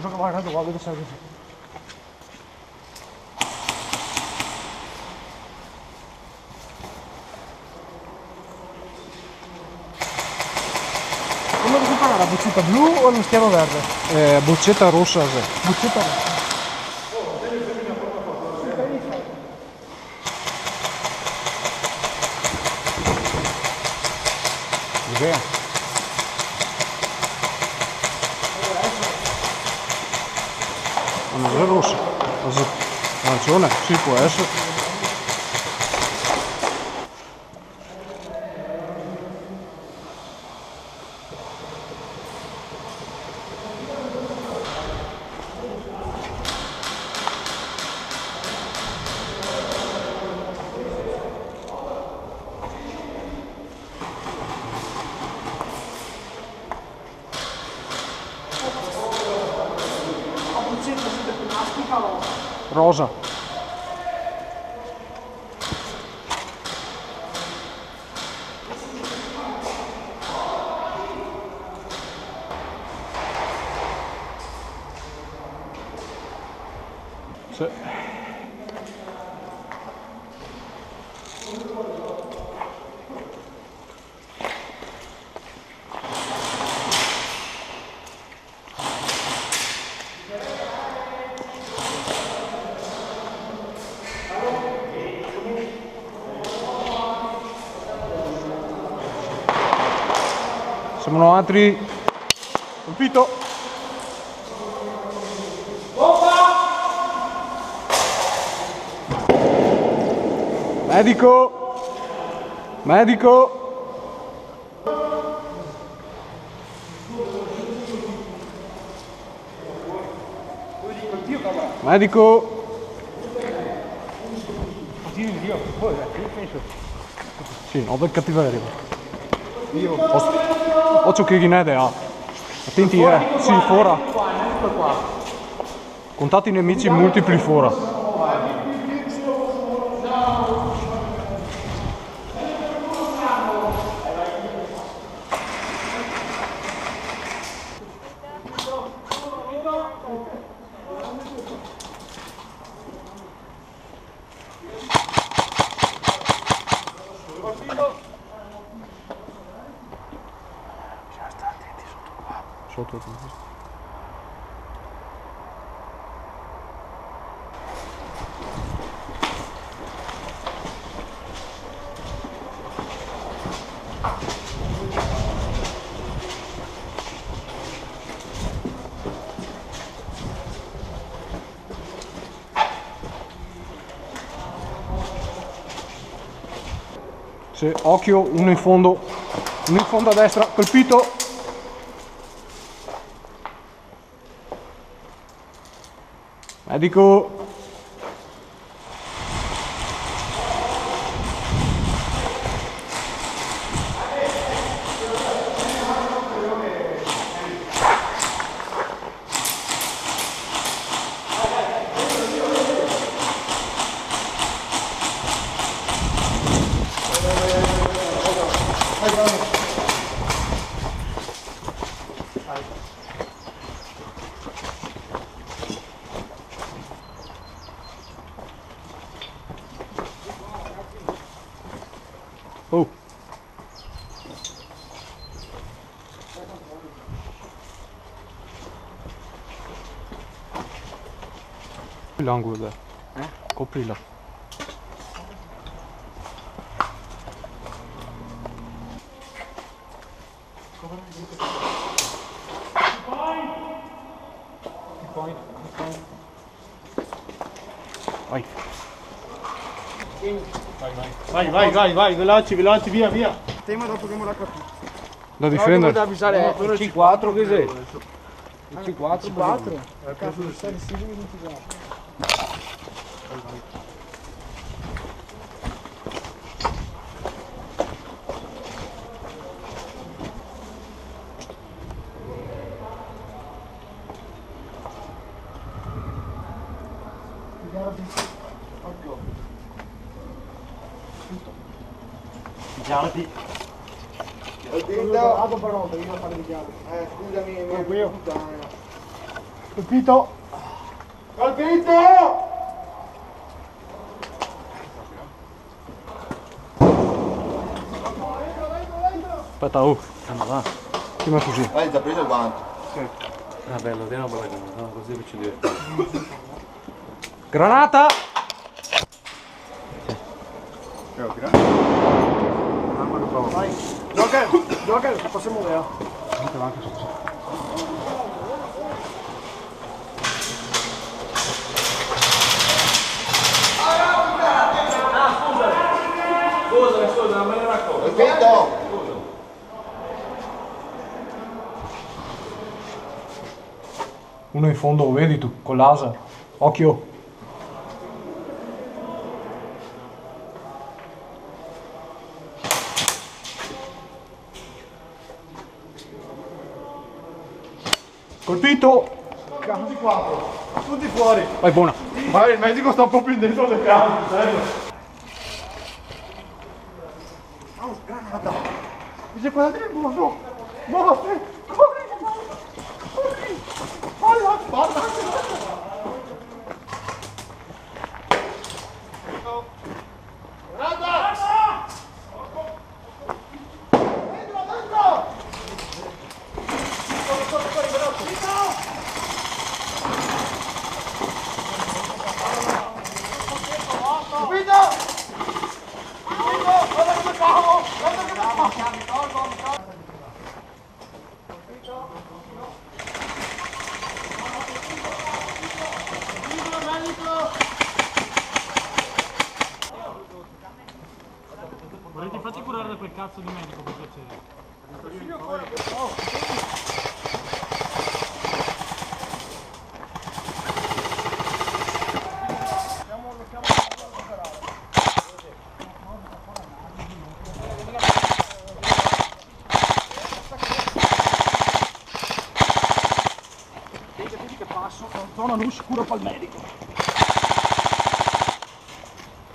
Guarda qua, vedo sempre. Come si fa la boccetta blu o lo schermo verde? Boccetta rossa, sì. Boccetta rossa. Bene. Ma non è rossa. Arancione, sì, può essere. Rosa. Sì. Siamo altri. Colpito. Medico. Medico. Medico. Sì, no, per cattiveria. Occhio che ginede ha. Attenti, sì, fuori. Contatti i nemici multipli fuori. Sotto questo. Sì, occhio, uno in fondo a destra, colpito. Medico. Oh. L'angolo da. Coprila. Vai, veloci, via. Tema dopo che me l'ha capito. Da difendere. Da avvisare il C4 che sei? il C4. Cazzo, stai di Chiamati. Vado per io a fare di chiave. Scusami, mi puttana. Colpito! Colpito! Aspetta, calma va. Prima così. Vai, ti ha preso il guanto. Ah bello, teniamo per la gamba, no, così ci divertiamo. Granata! Vai! Joker! Joker! Possiamo muovere? Scusa, non me ne racconto. Colpito! Uno in fondo, lo vedi tu, con l'asa. Occhio. Colpito! Tutti quattro! Tutti fuori! Vai, buona. Vai, il medico sta proprio dentro le camere, serio! Oh, granata! Dice quella del mondo! Morte! Corri! Corri! Palla! Palla! Granata! Dentro, dentro! Subito! Subito! Guarda come cavo! Guarda come cavo! Vorrete fatti curare da quel cazzo di medico per piacere. Vedi che passo, zona non sicura per il medico.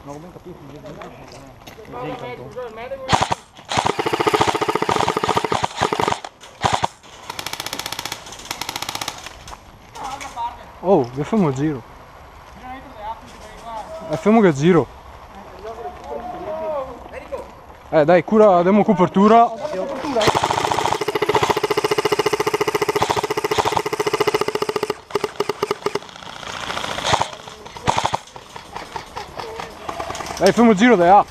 Non ho ben capito. Oh, facciamo il giro. Facciamo che giro. Dai, cura, diamo copertura. Dai, facciamo il giro, dai, ah.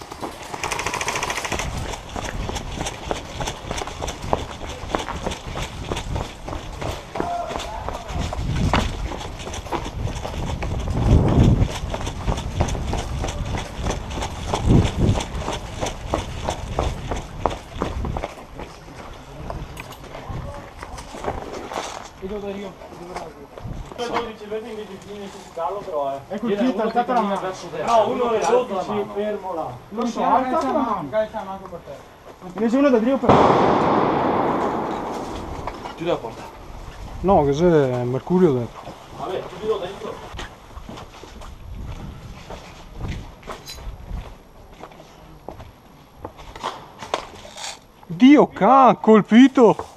È colpito, alzate la mano. No, uno è sotto, fermo là. Lo so, alzate la mano. Invece uno da Drio per... Chiudi la porta. No, che c'è Mercurio dentro. Vabbè, chiudilo dentro. Dio can, colpito!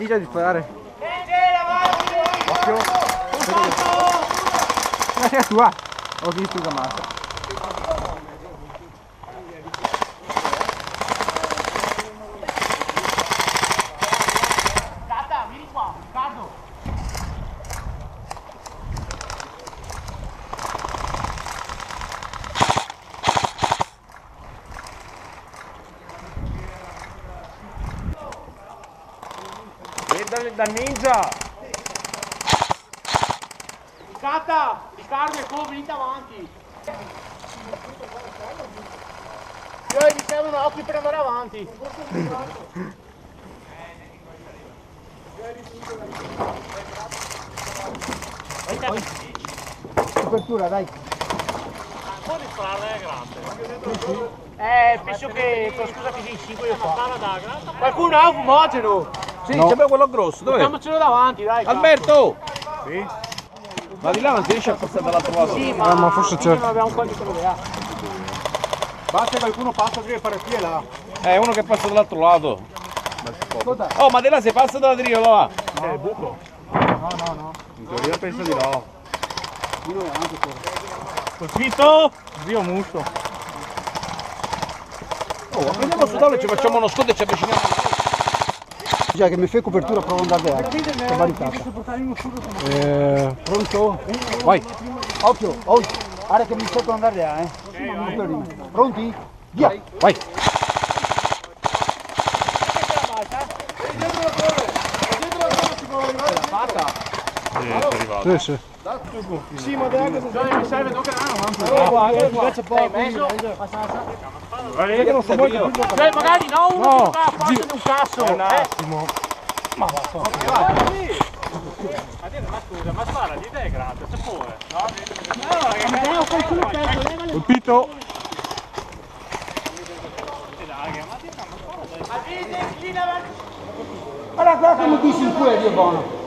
Dice di sparare. Occhio. Lascia tua. Ho visto la massa. Cata, vieni qua, Riccardo. Da ninja! Cata, Riccardo e Co, venite avanti. Io mi servono occhi per andare avanti. Copertura, dai. Può dispararla è grande. Penso che scusa che sei 5 io fa. Qualcuno ha un fumogeno. Sì, c'è quello grosso, dov'è? Mettiamocelo davanti, dai. Alberto! Sì? Ma di là non si riesce a passare dall'altro lato? Sì, ma forse c'è. non abbiamo qualche idea. Basta che qualcuno passa prima di fare qui e là. Uno che passa dall'altro lato. Oh, ma di là si passa dalla triola là! È il buco. No. In teoria penso di no. Colpito! Zio Musso. Oh, prendiamo su tavolo e ci facciamo uno sconto e ci avviciniamo. Già che mi fai copertura provo ad andare. Che barricata. Pronto? Vai! Occhio, guarda che mi sto andare là, Pronti? Via! Vai! Sì, sì. Sì, ma dai, mi serve dove Dai, magari no, uno che fa parte di un cazzo. un attimo. Ma scusa, ma spara, l'idea è grande, c'è pure. Colpito! Guarda come ti si incula, Dio buono!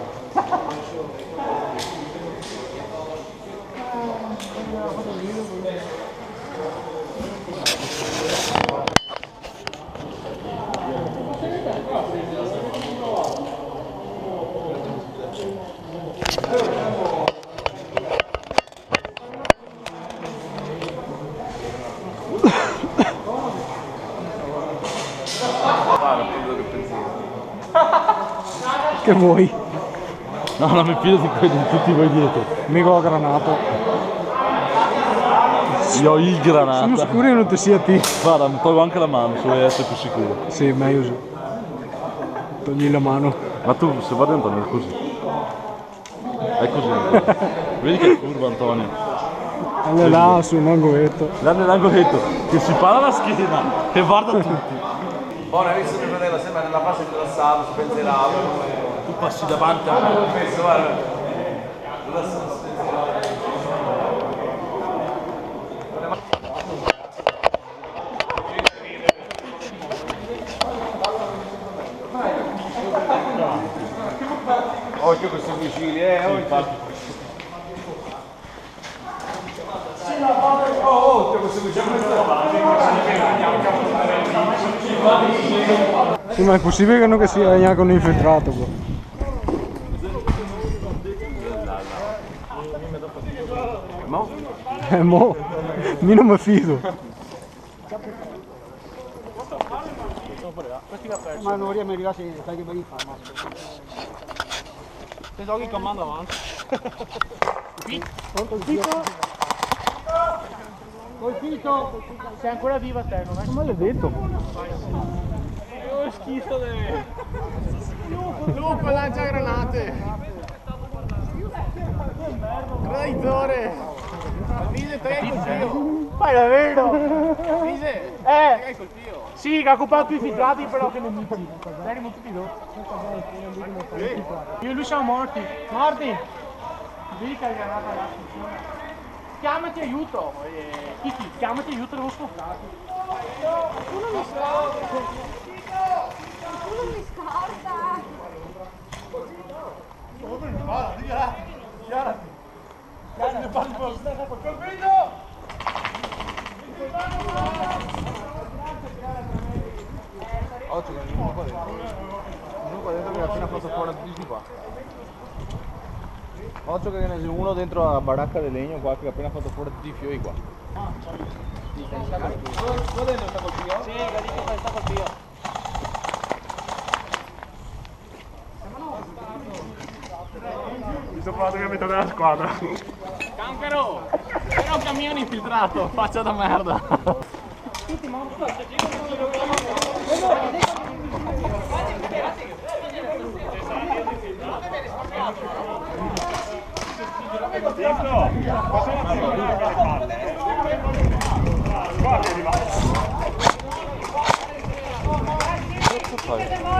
Che vuoi? No, non mi fido di tutti voi dietro. Mica ho granato. Io ho il Sono granata. sicuro che non ti sia te. Guarda, mi tolgo anche la mano se vuoi essere più sicuro. Sì, meglio così. Togli la mano. Ma tu se va dentro non è così. È così. Vedi che curva Antonio. Là su un angoletto. Là nell'angoletto che si para la schiena e guarda tutti. Ora hai visto mio fratello sembra nella fase rilassato, spensierato. Tu passi davanti a me. Guarda. Rilassato, spensierato. Occhio questi fucili, occhio. Sì, ma è possibile che non che sia neanche un infiltrato qua. No? Mo, io non mi fido. Ma non riesco a arrivare se sai che vai a fare. Te giochi il comando avanti. Colpito! Sei ancora viva te, non è? Maledetto! Oh, schifo de... Lupo lancia granate! Traidore! Vise, te hai colpito! Fai davvero! Vise, hai colpito! Sì, che ha occupato i filtrati però che nemici! Dai, rimontato! Io e lui siamo morti! Morti! Vedi che hai granata là! Chiamati aiuto! Kiki, chiamati aiuto, devo scoprare! Uno mi scorda! Uno mi scorda! Oggi non qua dentro mi ha appena fatto buono, tutti qua. Occhio che ne sia uno dentro la baracca di legno qua che ha appena fatto fuori tutti i fiori qua. Qua dentro sta col pio? Sì, che sta col pio. Mi sono provato che è metà della squadra. Cancaro! Era un camion infiltrato, faccia da merda.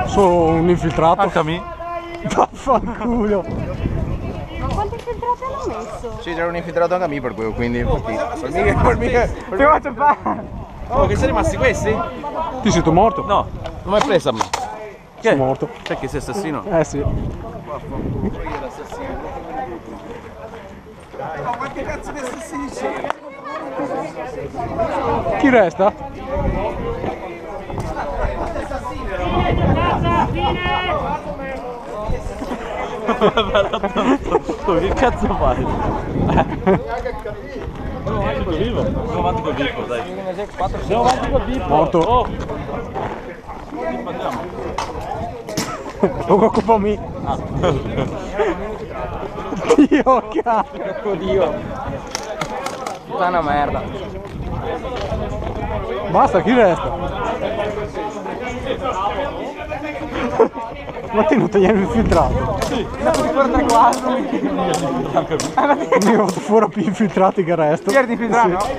Sono un infiltrato. Anche a me? Vaffanculo. Ma quanti infiltrati hanno messo? Sì, c'era un infiltrato anche a me per quello, quindi per me Che faccio fare? Oh, che siete rimasti questi? Ti sei tu morto? No, non mi hai preso a me. Che? Sono morto. Perché sei assassino? Eh sì. Ma quanti cazzo di assassini c'è? Chi resta? Che cazzo fai? Sono avanti col vivo, dai. Siamo avanti col vivo. Morto. Oh. Lo occupa me. Dio cazzo. Dio. Puttana merda. Basta, chi resta? Ma te non ti hai infiltrato? Sì. Guarda qua. Ne ho fatto fuori più infiltrati che il resto. Chi era di infiltrato? Sì.